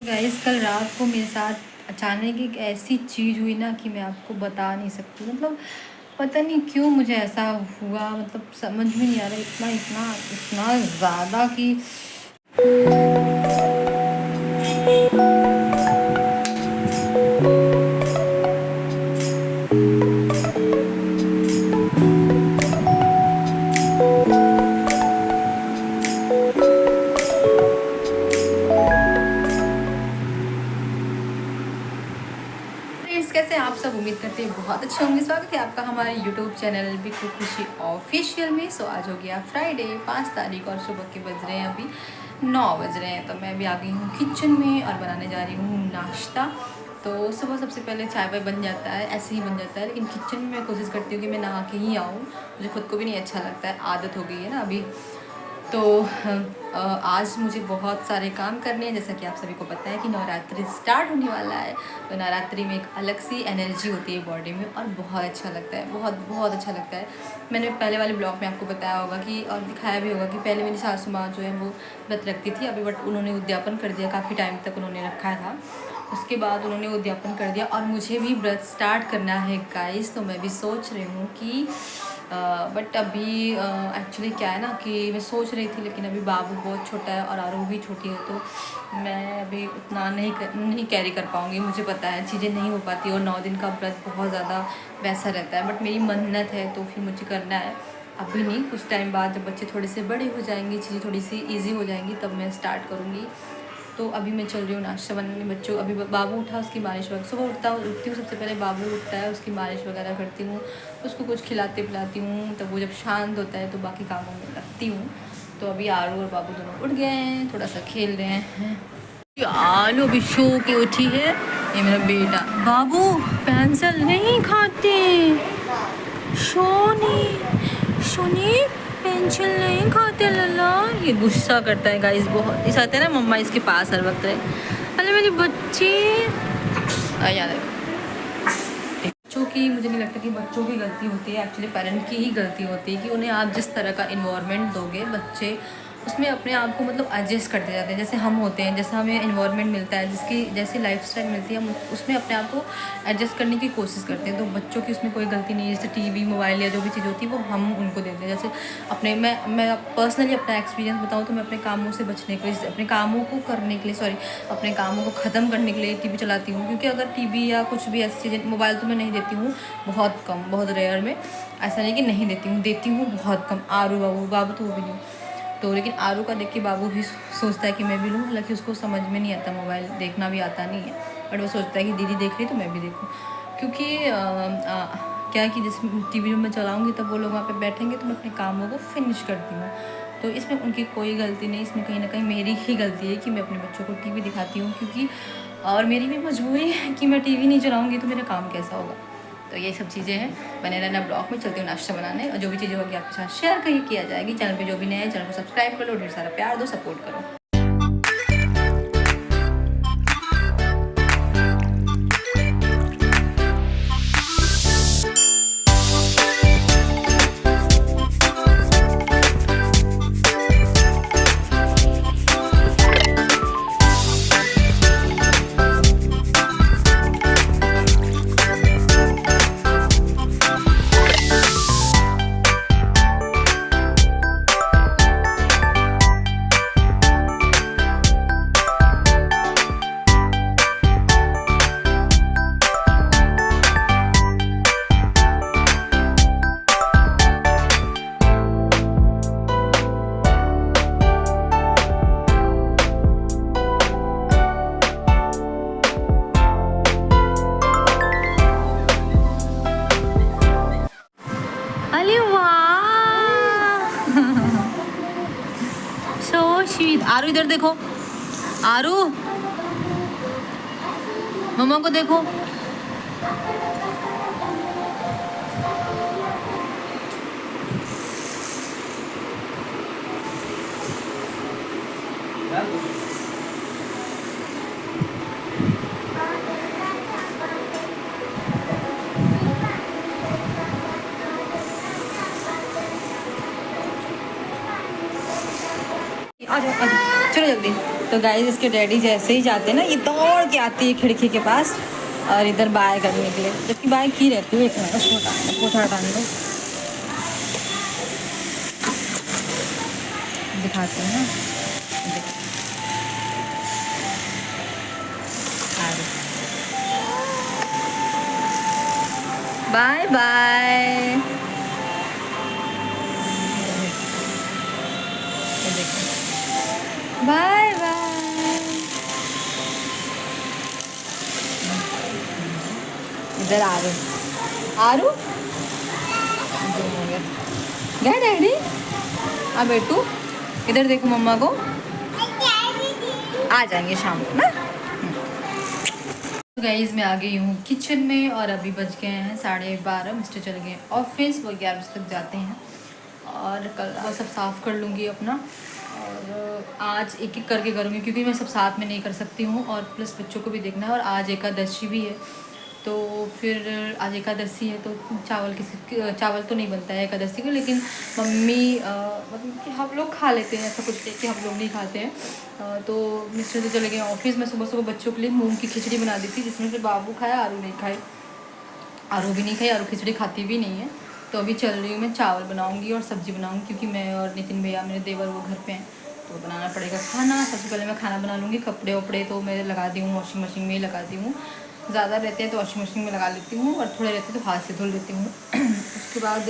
Guys कल रात को मेरे साथ अचानक एक ऐसी चीज़ हुई ना कि मैं आपको बता नहीं सकती। मतलब पता नहीं क्यों मुझे ऐसा हुआ, मतलब समझ में नहीं आ रहा, इतना इतना इतना ज़्यादा कि फ्रेंड्स कैसे हैं आप सब। उम्मीद करते हैं बहुत अच्छे होंगे। स्वागत है आपका हमारे यूट्यूब चैनल बिकू खुशी ऑफिशियल में। सो आज हो गया फ्राइडे 5 तारीख और सुबह के बज रहे हैं अभी 9 बज रहे हैं। तो मैं भी आ गई हूँ किचन में और बनाने जा रही हूँ नाश्ता। तो सुबह सबसे पहले चाय वाय बन जाता है, ऐसे ही बन जाता है, लेकिन किचन में मैं कोशिश करती हूँ कि मैं नहा के ही आऊँ। मुझे खुद को भी नहीं अच्छा लगता है, आदत हो गई है ना अभी। तो आज मुझे बहुत सारे काम करने हैं। जैसा कि आप सभी को पता है कि नवरात्रि स्टार्ट होने वाला है। तो नवरात्रि में एक अलग सी एनर्जी होती है बॉडी में और बहुत अच्छा लगता है, बहुत बहुत अच्छा लगता है। मैंने पहले वाले ब्लॉग में आपको बताया होगा कि और दिखाया भी होगा कि पहले मेरी सासू माँ जो है वो व्रत रखती थी अभी, बट उन्होंने उद्यापन कर दिया, काफ़ी टाइम तक उन्होंने रखा था। उसके बाद उन्होंने उद्यापन कर दिया और मुझे भी व्रत स्टार्ट करना है गाइस। तो मैं भी सोच रही हूँ कि बट अभी एक्चुअली क्या है ना कि मैं सोच रही थी, लेकिन अभी बाबू बहुत छोटा है और आरू भी छोटी है, तो मैं अभी उतना नहीं कैरी कर पाऊँगी। मुझे पता है चीज़ें नहीं हो पाती और 9 दिन का व्रत बहुत ज़्यादा वैसा रहता है, बट मेरी मन्नत है तो फिर मुझे करना है। अभी नहीं, कुछ टाइम बाद जब बच्चे थोड़े से बड़े हो जाएंगे, चीज़ें थोड़ी सी ईजी हो जाएंगी, तब मैं स्टार्ट करूँगी। तो अभी मैं चल रही हूँ नाश्ता बनाने बच्चों। अभी बाबू उठा, उसकी मालिश वगैरह, सुबह उठती हूँ सबसे पहले बाबू उठता है, उसकी मालिश वगैरह करती हूँ, उसको कुछ खिलाते पिलाती हूँ। तब वो जब शांत होता है तो बाकी कामों में लगती हूँ। तो अभी आरू और बाबू दोनों उठ गए हैं, थोड़ा सा खेल रहे हैं। आलू अभी सो के उठी है। ये मेरा बेटा बाबू पेंसिल नहीं खाते, सोनी सोनी पेंसिल नहीं खाते लला। ये गुस्सा करता है गाइस बहुत, इस आते हैं ना मम्मा इसके पास हर वक्त रहे। अरे मेरी बच्ची यार, बच्चों की मुझे नहीं लगता कि बच्चों की गलती होती है, एक्चुअली पेरेंट की ही गलती होती है कि उन्हें आप जिस तरह का इन्वायरमेंट दोगे बच्चे उसमें अपने आप को मतलब एडजस्ट करते जाते हैं। जैसे हम होते हैं, जैसा हमें इन्वायरमेंट मिलता है, जिसकी जैसी लाइफस्टाइल मिलती है, हम उसमें अपने आप को एडजस्ट करने की कोशिश करते हैं। तो बच्चों की उसमें कोई गलती नहीं है। जैसे टीवी मोबाइल या जो भी चीज़ होती है वो हम उनको देते हैं। जैसे अपने मैं पर्सनली अपना एक्सपीरियंस बताऊँ तो मैं अपने कामों से बचने के लिए, अपने कामों को करने के लिए अपने कामों को ख़त्म करने के लिए टीवी चलाती हूँ। क्योंकि अगर टीवी या कुछ भी ऐसी चीज़ें, मोबाइल तो मैं नहीं देती हूँ, बहुत कम, बहुत रेयर में, ऐसा नहीं कि नहीं देती हूँ बहुत कम। आरू बाबू तो वो भी नहीं। तो लेकिन आरू का देख के बाबू भी सोचता है कि मैं भी लूँ, हालांकि उसको समझ में नहीं आता, मोबाइल देखना भी आता नहीं है, बट वो सोचता है कि दीदी देख रही तो मैं भी देखूँ। क्योंकि क्या है कि जैसे टीवी में चलाऊँगी तब वो लोग वहाँ पे बैठेंगे तो मैं अपने कामों को फिनिश करती हूँ। तो इसमें उनकी कोई गलती नहीं, इसमें कहीं ना कहीं मेरी ही गलती है कि मैं अपने बच्चों को टीवी दिखाती हूँ। क्योंकि और मेरी भी मजबूरी है कि मैं टीवी नहीं चलाऊँगी तो मेरा काम कैसा होगा। तो ये सब चीज़ें हैं। बने रहना ब्लॉग में, चलती हूँ नाश्ता बनाने और जो भी चीज़ें होगी आपके साथ शेयर कहीं किया जाएगी। चैनल पे जो भी नए हैं चैनल को सब्सक्राइब कर लो, ढेर सारा प्यार दो, सपोर्ट करो। अरे वाह, सो स्वीट। आरू इधर देखो, आरू मम्मा को देखो। आ जाओ चलो जल्दी। तो गाइस इसके डैडी जैसे ही जाते हैं ना, ये दौड़ के आती है खिड़की के पास और इधर बाय करने के लिए, जबकि बाय की रहती है। एक मिनट उसको हटाने, पोछा हटाने दो, दिखाते हैं ना। Bye bye. Bye bye. इधर आरू, आरू गया डैडी। हाँ बेटू, इधर देखो मम्मा को, आ जाएंगे शाम को ना। गाइस मैं आ गई हूँ किचन में और अभी बज गए हैं 12:30। मिस्टर चले गए ऑफिस, वो 11 बजे तक जाते हैं। और कल वो सब साफ़ कर लूँगी अपना, और आज एक एक करके करूँगी क्योंकि मैं सब साथ में नहीं कर सकती हूँ, और प्लस बच्चों को भी देखना है। और आज एकादशी भी है, तो फिर आज एकादशी है तो चावल तो नहीं बनता है एकादशी को, लेकिन मम्मी मतलब कि हम लोग खा लेते हैं, ऐसा कुछ नहीं कि हम लोग नहीं खाते हैं। तो मिस्टर से चले गए ऑफिस। मैं सुबह सुबह बच्चों के लिए मूंग की खिचड़ी बना दी थी, जिसमें से बाबू खाया, आरू नहीं खाए, आरू भी नहीं खाई, आरू खिचड़ी खाती भी नहीं है। तो अभी चल रही हूँ मैं, चावल बनाऊँगी और सब्ज़ी बनाऊँगी, क्योंकि मैं और नितिन भैया मेरे देवर वो घर पर हैं, तो बनाना पड़ेगा खाना। सबसे पहले मैं खाना बना लूँगी। कपड़े वपड़े तो मैं लगा दी हूँ, वॉशिंग मशीन में ही लगाती हूँ। ज़्यादा रहते हैं तो वॉशिंग मशीन में लगा लेती हूँ, और थोड़े रहते हैं तो हाथ से धुल लेती हूँ। उसके बाद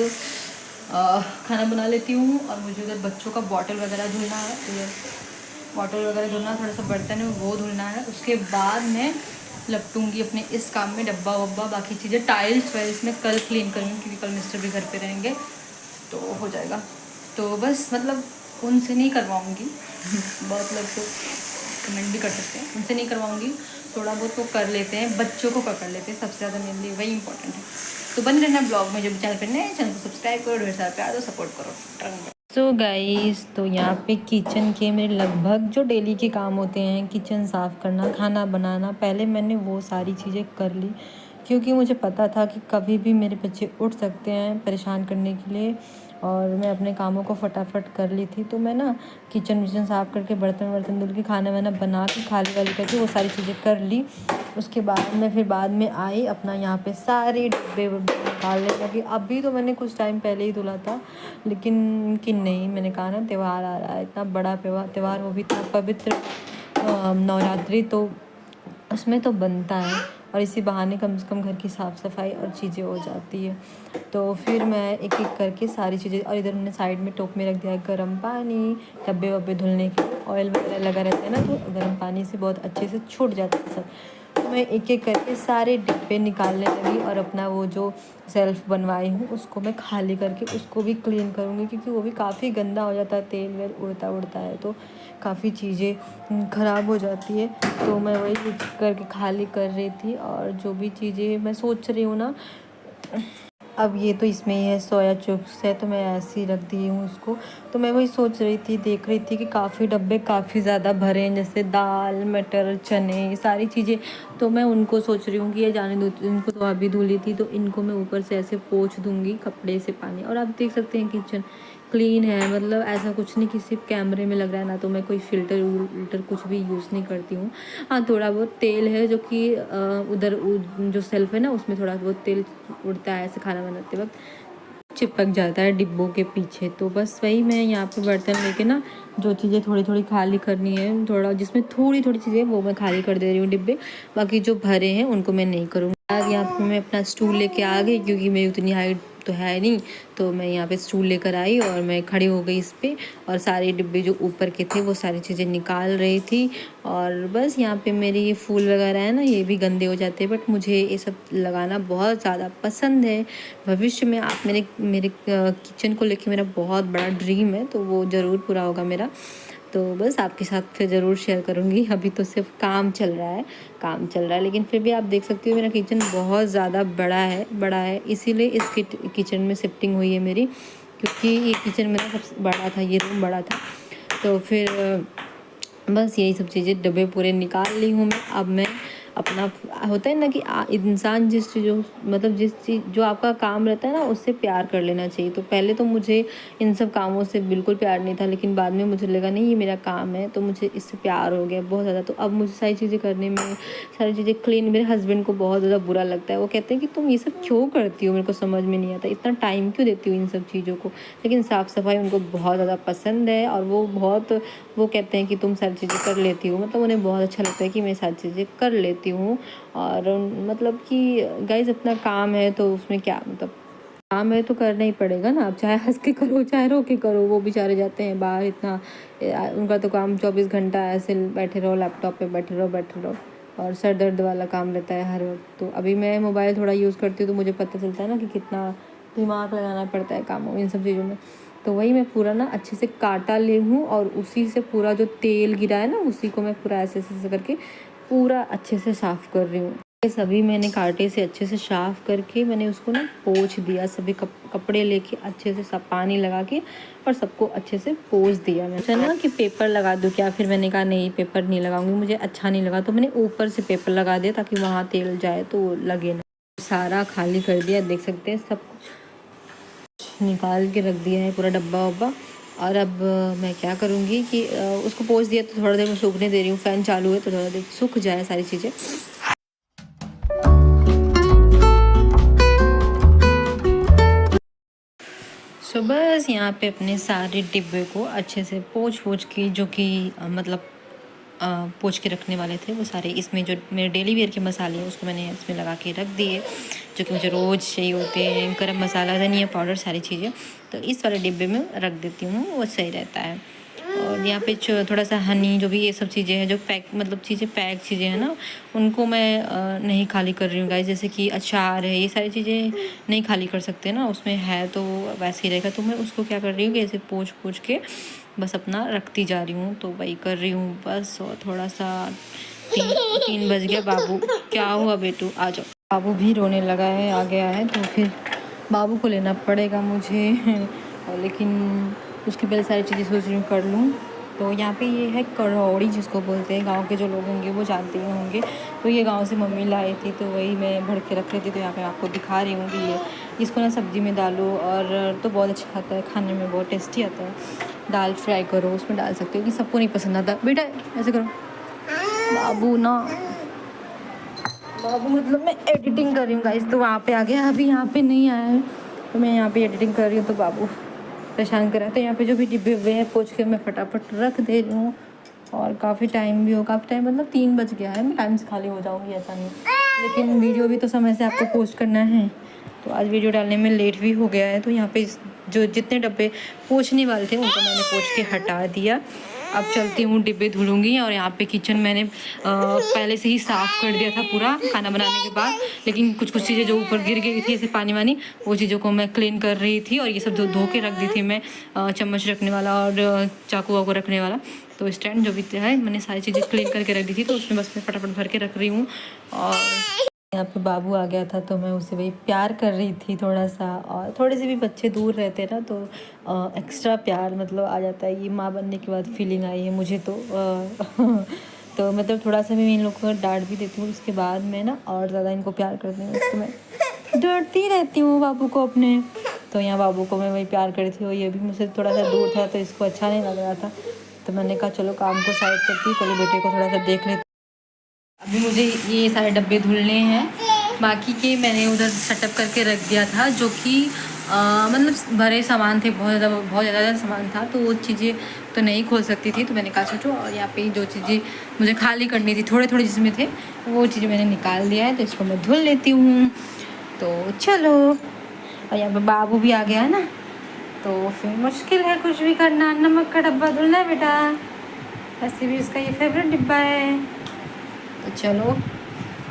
खाना बना लेती हूँ, और मुझे उधर बच्चों का बॉटल वगैरह धुलना है, बॉटल वगैरह धुलना, थोड़ा सा बर्तन है वो धुलना है। उसके बाद मैं लपटूँगी अपने इस काम में, डब्बा वब्बा बाकी चीज़ें, टाइल्स वाइल्स में कल क्लीन करूँगी, क्योंकि कल मिस्टर भी घर पे रहेंगे तो हो जाएगा। तो बस मतलब उनसे नहीं करवाऊँगी बहुत लोग तो कमेंट भी कर सकते हैं, उनसे नहीं करवाऊँगी, थोड़ा बहुत तो कर लेते हैं, बच्चों को कर लेते हैं, सबसे ज़्यादा मेरे लिए वही इंपॉर्टेंट है। तो बन रहना ब्लॉग में, जो भी चैनल पर नए चैनल को सब्सक्राइब करो, ढेर सारा प्यार दो, सपोर्ट करो। सो गाइस, तो यहाँ पे किचन के मेरे लगभग जो डेली के काम होते हैं, किचन साफ़ करना, खाना बनाना, पहले मैंने वो सारी चीज़ें कर ली, क्योंकि मुझे पता था कि कभी भी मेरे बच्चे उठ सकते हैं परेशान करने के लिए, और मैं अपने कामों को फटाफट कर ली थी। तो मैं ना किचन विचन साफ़ करके, बर्तन वर्तन धुल के, खाना वाना बना के, खाली वाली करके वो सारी चीज़ें कर ली। उसके बाद मैं फिर बाद में आई, अपना यहाँ पे सारे डब्बे वब्बे निकालने लगी। अभी तो मैंने कुछ टाइम पहले ही धुला था, लेकिन कि नहीं, मैंने कहा ना त्यौहार आ रहा है, इतना बड़ा त्यौहार, वो भी इतना पवित्र नवरात्रि, तो उसमें तो बनता है, और इसी बहाने कम से कम घर की साफ़ सफाई और चीज़ें हो जाती है। तो फिर मैं एक एक करके सारी चीज़ें, और इधर मैंने साइड में टोप में रख दिया है गर्म पानी, डब्बे वब्बे धुलने के, ऑयल वगैरह लगा रहता है ना, तो गर्म पानी से बहुत अच्छे से छूट जाता है सब। तो मैं एक एक करके सारे डिब्बे निकालने लगी, और अपना वो जो सेल्फ़ बनवाई हूँ उसको मैं खाली करके उसको भी क्लीन करूँगी, क्योंकि वो भी काफ़ी गंदा हो जाता है, तेल वेल उड़ता है तो काफ़ी चीज़ें ख़राब हो जाती है। तो मैं वही करके खाली कर रही थी, और जो भी चीज़ें मैं सोच रही हूँ ना, अब ये तो इसमें ही है, सोया चिप्स है, तो मैं ऐसे ही रख दी हूँ उसको। तो मैं वही सोच रही थी, देख रही थी कि काफ़ी डब्बे काफ़ी ज़्यादा भरे हैं, जैसे दाल, मटर, चने, ये सारी चीज़ें। तो मैं उनको सोच रही हूँ कि ये जाने दो, इनको तो अभी धुली थी, तो इनको मैं ऊपर से ऐसे पोंछ दूँगी कपड़े से पानी। और आप देख सकते हैं किचन क्लीन है, मतलब ऐसा कुछ नहीं कि सिर्फ कैमरे में लग रहा है ना, तो मैं कोई फ़िल्टर वुल्टर कुछ भी यूज़ नहीं करती हूँ। हाँ, थोड़ा बहुत तेल है, जो कि उधर जो सेल्फ़ है ना, उसमें थोड़ा बहुत तेल उड़ता है, ऐसे खाना बनाते वक्त चिपक जाता है डिब्बों के पीछे। तो बस वही मैं यहाँ पे बर्तन लेके ना, जो चीज़ें थोड़ी थोड़ी खाली करनी है, थोड़ा जिसमें थोड़ी थोड़ी चीज़ें, वो मैं खाली कर दे रही हूँ डिब्बे, बाकी जो भरे हैं उनको मैं नहीं करूँगी। यहाँ पे मैं अपना स्टूल लेके आ गई, क्योंकि मेरी उतनी हाइट तो है नहीं, तो मैं यहाँ पे स्टूल लेकर आई और मैं खड़ी हो गई इस पे, और सारे डिब्बे जो ऊपर के थे वो सारी चीज़ें निकाल रही थी। और बस यहाँ पे मेरे ये फूल वगैरह है ना, ये भी गंदे हो जाते हैं, बट मुझे ये सब लगाना बहुत ज़्यादा पसंद है। भविष्य में आप मेरे किचन को लेके मेरा बहुत बड़ा ड्रीम है, तो वो ज़रूर पूरा होगा मेरा। तो बस आपके साथ फिर ज़रूर शेयर करूँगी। अभी तो सिर्फ काम चल रहा है, लेकिन फिर भी आप देख सकते हो मेरा किचन बहुत ज़्यादा बड़ा है, इसीलिए इस किचन में शिफ्टिंग हुई है मेरी, क्योंकि ये किचन मेरा सबसे बड़ा था, ये रूम बड़ा था। तो फिर बस यही सब चीज़ें, डब्बे पूरे निकाल ली हूँ मैं। अब मैं अपना होता है ना कि इंसान जिस चीज़ों मतलब जिस चीज़ जो आपका काम रहता है ना उससे प्यार कर लेना चाहिए। तो पहले तो मुझे इन सब कामों से बिल्कुल प्यार नहीं था, लेकिन बाद में मुझे लगा नहीं ये मेरा काम है, तो मुझे इससे प्यार हो गया बहुत ज़्यादा। तो अब मुझे सारी चीज़ें करने में, सारी चीज़ें क्लीन, मेरे हस्बैंड को बहुत ज़्यादा बुरा लगता है। वो कहते हैं कि तुम ये सब क्यों करती हो, मेरे को समझ में नहीं आता, इतना टाइम क्यों देती हो इन सब चीज़ों को। लेकिन साफ़ सफाई उनको बहुत ज़्यादा पसंद है और वो कहते हैं कि तुम सारी चीज़ें कर लेती हो, मतलब उन्हें बहुत अच्छा लगता है कि मैं सारी चीज़ें कर लेती हूँ। और मतलब कि गाइज़ अपना काम है तो उसमें क्या मतलब, काम है तो करना ही पड़ेगा ना। आप चाहे हंस के करो चाहे रो के करो, वो बेचारे जाते हैं बाहर इतना, उनका तो काम 24 घंटा ऐसे बैठे रहो, लैपटॉप पे बैठे रहो और सर दर्द वाला काम रहता है हर वक्त। तो अभी मैं मोबाइल थोड़ा यूज़ करती हूँ तो मुझे पता चलता है ना कि कितना दिमाग लगाना पड़ता है कामों इन सब चीज़ों में। तो वही मैं पूरा ना अच्छे से काटा ले हूँ और उसी से पूरा जो तेल गिरा है ना उसी को मैं पूरा ऐसे ऐसे करके पूरा अच्छे से साफ़ कर रही हूँ। सभी मैंने कांटे से अच्छे से साफ़ करके मैंने उसको ना पोंछ दिया, सभी कपड़े लेके अच्छे से सब पानी लगा के और सबको अच्छे से पोंछ दिया। मैं चला कि पेपर लगा दूँ क्या, फिर मैंने कहा नहीं पेपर नहीं लगाऊंगी, मुझे अच्छा नहीं लगा, तो मैंने ऊपर से पेपर लगा दिया ताकि वहाँ तेल जाए तो लगे ना। सारा खाली कर दिया, देख सकते हैं सब कुछ निकाल के रख दिया है पूरा डब्बा वब्बा। और अब मैं क्या करूँगी कि उसको पोंछ दिया तो थोड़ा देर मैं सूखने दे रही हूँ, फ़ैन चालू है तो थोड़ा देर सूख जाए सारी चीज़ें। सो बस यहाँ पे अपने सारे डिब्बे को अच्छे से पोंछ के, जो कि मतलब पोंछ के रखने वाले थे वो सारे, इसमें जो मेरे डेली वेयर के मसाले हैं उसको मैंने इसमें लगा के रख दिए, जो कि मुझे रोज़ चाहिए होते हैं, गरम मसाला, धनिया पाउडर, सारी चीज़ें। तो इस वाले डिब्बे में रख देती हूँ, वो सही रहता है। और यहाँ पे थोड़ा सा हनी, जो भी ये सब चीज़ें हैं जो पैक मतलब पैक चीज़ें हैं ना, उनको मैं नहीं खाली कर रही हूँ गाइस। जैसे कि अचार है, ये सारी चीज़ें नहीं खाली कर सकते ना, उसमें है तो वैसे ही रहेगा। तो मैं उसको क्या कर रही हूँ कि ऐसे पोंछ के बस अपना रखती जा रही हूँ, तो वही कर रही हूँ बस। और थोड़ा सा 3 बज गया। बाबू क्या हुआ बेटू, आ जाओ। बाबू भी रोने लगा है, आ गया है, तो फिर बाबू को लेना पड़ेगा मुझे लेकिन उसकी पहले सारी चीज़ें सोच रही हूँ कर लूँ। तो यहाँ पे ये है करौड़ी जिसको बोलते हैं, गांव के जो लोग होंगे वो जानते ही होंगे। तो ये गांव से मम्मी लाई थी, तो वही मैं भर के रख रही थी। तो यहाँ पे आपको दिखा रही हूँ कि ये इसको ना सब्ज़ी में डालो और तो बहुत अच्छा आता है, खाने में बहुत टेस्टी आता है। दाल फ्राई करो उसमें डाल सकते हो, कि सबको नहीं पसंद आता। बेटा ऐसे करो, बाबू ना, बाबू मतलब मैं एडिटिंग कर रही हूँ गाइस, तो वहाँ पे आ गया, अभी यहाँ पे नहीं आया है, तो मैं यहाँ पे एडिटिंग कर रही हूँ तो बाबू परेशान कर रहा है। तो यहाँ पे जो भी डिब्बे हुए हैं पोंछ के मैं फटाफट रख दे रही हूँ। और काफ़ी टाइम भी हो, काफ़ी टाइम मतलब 3 बज गया है, मैं टाइम से खाली हो जाऊँगी ऐसा नहीं, लेकिन वीडियो भी तो समय से आपको पोस्ट करना है। तो आज वीडियो डालने में लेट भी हो गया है। तो यहाँ पे जो जितने डब्बे पोंछने वाले थे उनको मैंने पोंछ के हटा दिया। अब चलती हूँ डिब्बे धुलूँगी। और यहाँ पे किचन मैंने पहले से ही साफ़ कर दिया था पूरा खाना बनाने के बाद, लेकिन कुछ चीज़ें जो ऊपर गिर गई थी ऐसे पानी वानी, वो चीज़ों को मैं क्लीन कर रही थी। और ये सब धो के रख दी थी मैं, चम्मच रखने वाला और चाकू वाकू रखने वाला, तो स्टैंड जो भी है मैंने सारी चीज़ें क्लीन करके रख दी थी। तो उसमें बस मैं फटाफट भर के रख रही हूँ। और यहाँ पे बाबू आ गया था तो मैं उसे वही प्यार कर रही थी थोड़ा सा। और थोड़े से भी बच्चे दूर रहते हैं ना तो एक्स्ट्रा प्यार मतलब आ जाता है। ये माँ बनने के बाद फीलिंग आई है मुझे तो तो मतलब थोड़ा सा मैं इन लोगों को डांट भी देती हूँ, उसके बाद मैं ना और ज़्यादा इनको प्यार करती हूँ, तो मैं डरती रहती हूँ बाबू को अपने। तो यहाँ बाबू को मैं वही प्यार कर रही थी और ये भी मुझसे थोड़ा सा दूर था तो इसको अच्छा नहीं लग रहा था। तो मैंने कहा चलो काम को साइड करती, चलो बेटे को थोड़ा सा देख लेते। अभी मुझे ये सारे डब्बे धुलने हैं, बाकी के मैंने उधर सेटअप करके रख दिया था, जो कि मतलब भरे सामान थे, बहुत ज़्यादा सामान था, तो वो चीज़ें तो नहीं खोल सकती थी। तो मैंने कहा सोचो, और यहाँ पे जो चीज़ें मुझे खाली करनी थी थोड़े जिसमें थे वो चीज़ें मैंने निकाल दिया है, तो इसको मैं धुल लेती हूँ। तो चलो, और यहाँ पर बाबू भी आ गया है ना, तो फिर मुश्किल है कुछ भी करना। नमक का डब्बा धुलना है बेटा, वैसे भी उसका ये फेवरेट डिब्बा है। तो चलो,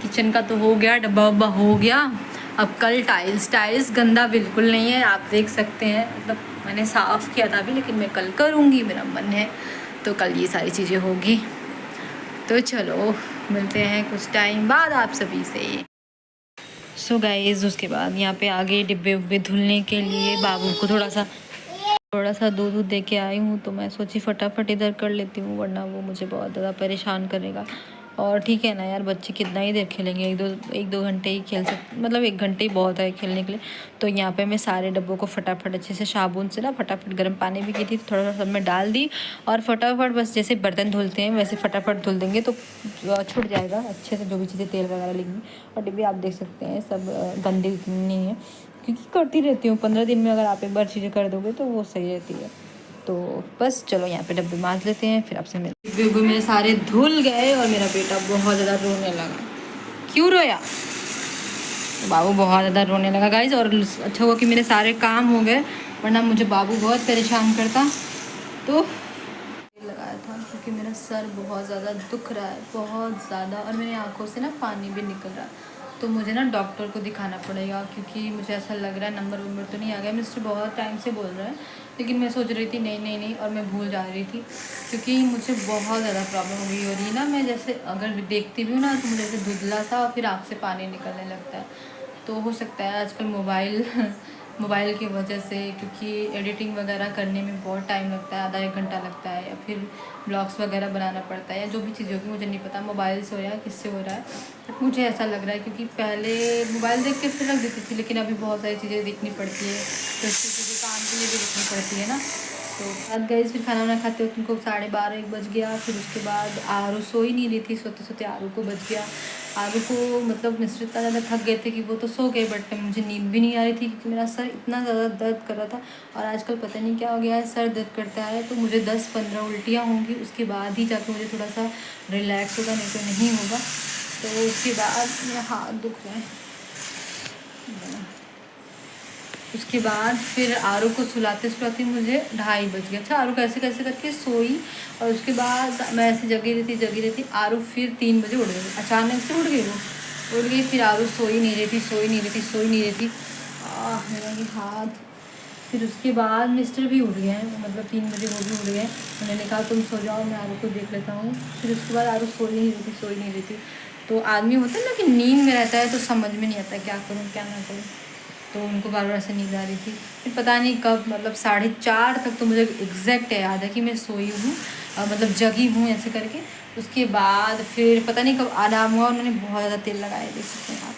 किचन का तो हो गया, डब्बा वब्बा हो गया। अब कल टाइल्स गंदा बिल्कुल नहीं है, आप देख सकते हैं, मतलब मैंने साफ़ किया था अभी, लेकिन मैं कल करूँगी, मेरा मन है, तो कल ये सारी चीज़ें होगी। तो चलो मिलते हैं कुछ टाइम बाद आप सभी से। सो गाइस, उसके बाद यहाँ पे आगे डिब्बे उब्बे धुलने के लिए बाबू को थोड़ा सा दूध दे के आई हूँ, तो मैं सोची फटाफट इधर कर लेती हूँ, वरना वो मुझे बहुत ज़्यादा परेशान करेगा। और ठीक है ना यार, बच्चे कितना ही देर खेलेंगे, एक दो घंटे ही खेल सकते, मतलब 1 घंटे ही बहुत है खेलने के लिए। तो यहाँ पे मैं सारे डब्बों को फटाफट अच्छे से साबुन से ना फटाफट गर्म पानी भी की थी, थोड़ा थोड़ा सब में डाल दी और फटाफट बस जैसे बर्तन धुलते हैं वैसे फटाफट धुल देंगे तो छूट जाएगा अच्छे से जो भी चीज़ें तेल वगैरह लेंगी। और डिब्बे आप देख सकते हैं सब गंदे नहीं है, क्योंकि करती रहती हूँ 15 दिन में, अगर आप एक बार चीज़ें कर दोगे तो वो सही रहती है। तो बस चलो यहाँ पे डब्बे मांज लेते हैं, फिर आपसे मिलते हैं। मेरे सारे धुल गए और मेरा बेटा बहुत ज़्यादा रोने लगा। क्यों रोया? तो बाबू बहुत ज़्यादा रोने लगा गाइज। और अच्छा हुआ कि मेरे सारे काम हो गए, वरना मुझे बाबू बहुत परेशान करता। तो लगाया था क्योंकि मेरा सर बहुत ज़्यादा दुख रहा है, बहुत ज़्यादा, और मेरी आंखों से ना पानी भी निकल रहा है। तो मुझे ना डॉक्टर को दिखाना पड़ेगा, क्योंकि मुझे ऐसा लग रहा है नंबर तो नहीं आ गया। मिस्टर बहुत टाइम से बोल रहे हैं, लेकिन मैं सोच रही थी नहीं, और मैं भूल जा रही थी, क्योंकि मुझे बहुत ज़्यादा प्रॉब्लम हो रही है ना। मैं जैसे अगर देखती भी हूँ ना तो मुझे ऐसे धुंधला सा और फिर आँख से पानी निकलने लगता है। तो हो सकता है आजकल मोबाइल की वजह से, क्योंकि एडिटिंग वगैरह करने में बहुत टाइम लगता है, आधा 1 घंटा लगता है, या फिर ब्लॉग्स वगैरह बनाना पड़ता है, या जो भी चीज़ होगी मुझे नहीं पता मोबाइल से हो रहा है किससे हो रहा है। बट मुझे ऐसा लग रहा है, क्योंकि पहले मोबाइल देख के फिर रख देती थी, लेकिन अभी बहुत सारी चीज़ें देखनी पड़ती है, तो चीज़ें काम के लिए भी देखनी पड़ती है ना। तो रात गई, फिर खाना वाना खाते हुए तुमको 12:30 बज गया। फिर उसके बाद आरू सो ही नहीं रही थी, सोते सोते आरू को बज गया। आरू को मतलब मिस्टर इतना ज़्यादा थक गए थे कि वो तो सो गए, बट मुझे नींद भी नहीं आ रही थी, क्योंकि मेरा सर इतना ज़्यादा दर्द कर रहा था। और आजकल पता नहीं क्या हो गया है, सर दर्द करता है तो मुझे 10-15 उल्टियाँ होंगी, उसके बाद ही जाकर मुझे थोड़ा सा रिलैक्स होगा, नहीं तो नहीं होगा। तो उसके बाद मेरा हाथ दुख रहा है। उसके बाद फिर आरू को सुलाते सुलाते मुझे 2:30 बज गया। अच्छा, आरू कैसे कैसे करके सोई, और उसके बाद मैं ऐसे जगी रही थी। आरू फिर 3 बजे उठ गई, अचानक से उठ गई, वो उठ गई। फिर आरू सोई नहीं रही थी। मेरा ये हाथ। फिर उसके बाद मिस्टर भी उठ गए हैं, मतलब 3 बजे वो भी उठ गए। उन्होंने कहा तुम सो जाओ, मैं आरू को देख लेता हूँ। फिर उसके बाद आरू सोई नहीं रही थी। तो आदमी होता है ना कि नींद में रहता है तो समझ में नहीं आता क्या करूँ क्या ना करूँ। तो उनको बार बार ऐसे नींद आ रही थी। फिर पता नहीं कब, मतलब 4:30 तक तो मुझे एग्जैक्ट याद है कि मैं सोई हूँ, मतलब जगी हूँ ऐसे करके। उसके बाद फिर पता नहीं कब आराम हुआ, उन्होंने बहुत ज़्यादा तेल लगाया, देख सकते हैं आप।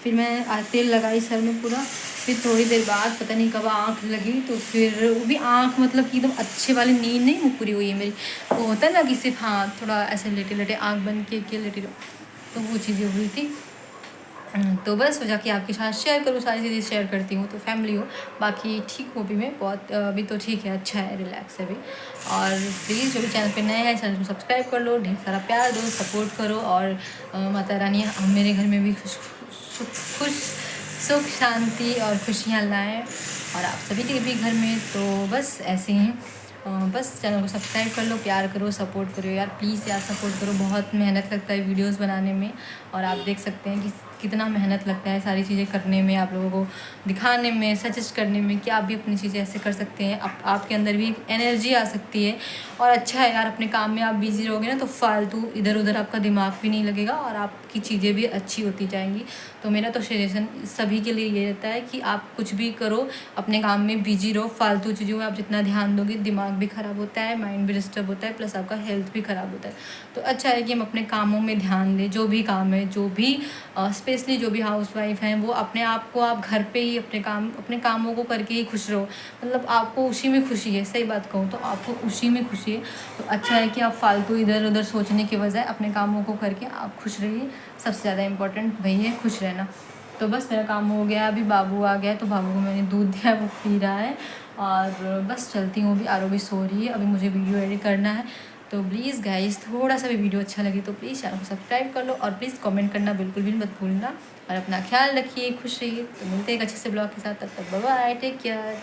फिर मैं तेल लगाई सर में पूरा। फिर थोड़ी देर बाद पता नहीं कब आँख लगी, तो फिर वो भी आँख मतलब कि एकदम अच्छे वाली नींद नहीं वो पूरी हुई है मेरी। वो होता है ना कि सिर्फ हाँ थोड़ा ऐसे लेटे आँख बंद के लेटे रहो, तो वो चीज़ें हुई थी। तो बस सोचा कि आपके साथ शेयर करूँ, सारी चीज़ें शेयर करती हूँ तो फैमिली हो। बाकी ठीक हूँ अभी मैं, बहुत अभी तो ठीक है, अच्छा है, रिलैक्स है अभी। और प्लीज़ जो भी चैनल पे नए हैं, चैनल को सब्सक्राइब कर लो, ढेर सारा प्यार दो, सपोर्ट करो। और माता रानी मेरे घर में भी खुश सुख शांति और खुशियाँ लाएँ, और आप सभी के भी घर में। तो बस ऐसे ही बस चैनल को सब्सक्राइब कर लो, प्यार करो, सपोर्ट करो यार, प्लीज़ यार सपोर्ट करो। बहुत मेहनत लगता है वीडियोस बनाने में, और आप देख सकते हैं कि कितना मेहनत लगता है सारी चीज़ें करने में, आप लोगों को दिखाने में, सजेस्ट करने में कि आप भी अपनी चीज़ें ऐसे कर सकते हैं। आपके अंदर भी एनर्जी आ सकती है। और अच्छा है यार, अपने काम में आप बिज़ी रहोगे ना तो फालतू इधर उधर आपका दिमाग भी नहीं लगेगा, और आपकी चीज़ें भी अच्छी होती जाएंगी। तो मेरा तो सजेशन सभी के लिए ये रहता है कि आप कुछ भी करो, अपने काम में बिजी रहो। फालतू चीज़ों में आप जितना ध्यान दोगे, दिमाग भी ख़राब होता है, माइंड भी डिस्टर्ब होता है, प्लस आपका हेल्थ भी ख़राब होता है। तो अच्छा है कि हम अपने कामों में ध्यान दें, जो भी काम है, जो भी स्पेशली जो भी हाउसवाइफ हैं, वो अपने आप को, आप घर पे ही अपने कामों को करके ही खुश रहो। मतलब आपको उसी में खुशी है, सही बात कहूँ तो आपको उसी में खुशी है। तो अच्छा है कि आप फालतू इधर उधर सोचने के बजाय अपने कामों को करके आप खुश रहिए। सबसे ज़्यादा इम्पोर्टेंट वही है, खुश रहना। तो बस मेरा काम हो गया, अभी बाबू आ गया, तो बाबू को मैंने दूध दिया, वो पी रहा है। और बस चलती हूँ, अभी आरो भी सो रही है, अभी मुझे वीडियो एडिट करना है। तो प्लीज़ गाइस, थोड़ा सा भी वीडियो अच्छा लगे तो प्लीज़ चैनल को सब्सक्राइब कर लो, और प्लीज़ कमेंट करना बिल्कुल भी मत भूलना। और अपना ख्याल रखिए, खुश रहिए। तो मिलते हैं एक अच्छे से ब्लॉग के साथ, तब तक बाय बाय, टेक केयर।